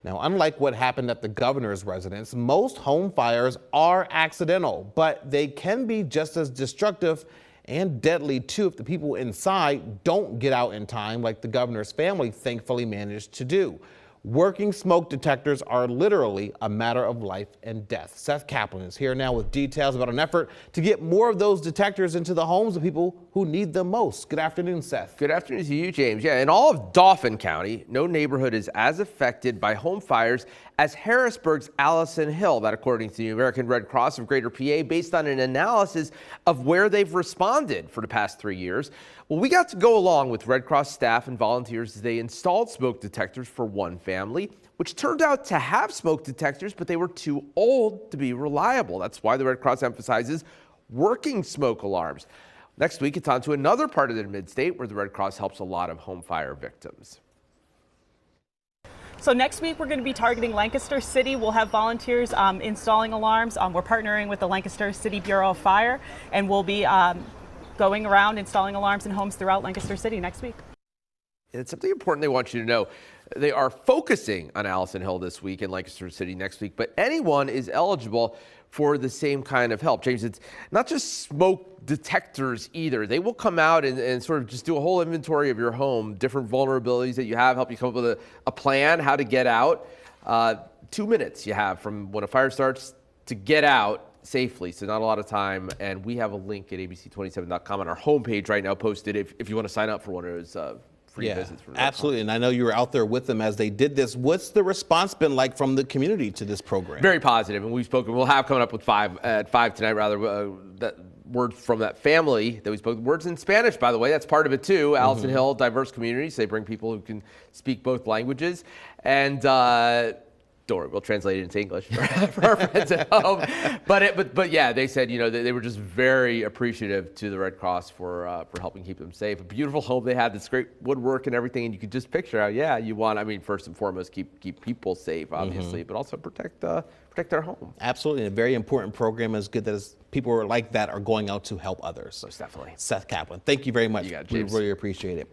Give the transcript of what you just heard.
Now, unlike what happened at the governor's residence, most home fires are accidental, but they can be just as destructive and deadly too if the people inside don't get out in time, like the governor's family thankfully managed to do. Working smoke detectors are literally a matter of life and death. Seth Kaplan is here now with details about an effort to get more of those detectors into the homes of people who need them most. Good afternoon, Seth. Good afternoon to you, James. Yeah, in all of Dauphin County, no neighborhood is as affected by home fires as Harrisburg's Allison Hill. That according to the American Red Cross of Greater PA, based on an analysis of where they've responded for the past 3 years. Well, we got to go along with Red Cross staff and volunteers as they installed smoke detectors for one family, which turned out to have smoke detectors, but they were too old to be reliable. That's why the Red Cross emphasizes working smoke alarms. Next week, it's on to another part of the mid-state where the Red Cross helps a lot of home fire victims. So next week, we're going to be targeting Lancaster City. We'll have volunteers installing alarms. We're partnering with the Lancaster City Bureau of Fire, and we'll be going around installing alarms in homes throughout Lancaster City next week. And it's something important they want you to know. They are focusing on Allison Hill this week and Lancaster City next week, but anyone is eligible for the same kind of help. James, it's not just smoke detectors either. They will come out and sort of just do a whole inventory of your home, different vulnerabilities that you have, help you come up with a plan, how to get out. 2 minutes you have from when a fire starts to get out safely, so not a lot of time. And we have a link at abc27.com on our homepage right now posted if you want to sign up for one of those free visits. From absolutely. And I know you were out there with them as they did this. What's the response been like from the community to this program? Very positive, and we'll have coming up with at 5 tonight, that word from that family that we spoke. Words in Spanish, by the way, that's part of it too. Allison Hill, diverse communities. They bring people who can speak both languages. And don't worry, we'll translate it into English for our friends at home. But yeah, they said, they were just very appreciative to the Red Cross for helping keep them safe. A beautiful home they had, this great woodwork and everything, and you could just picture how, you want, first and foremost, keep people safe, obviously, but also protect their home. Absolutely, and a very important program. Is good that people like that are going out to help others. Most definitely. Seth Kaplan, thank you very much. You got it, we James. really appreciate it.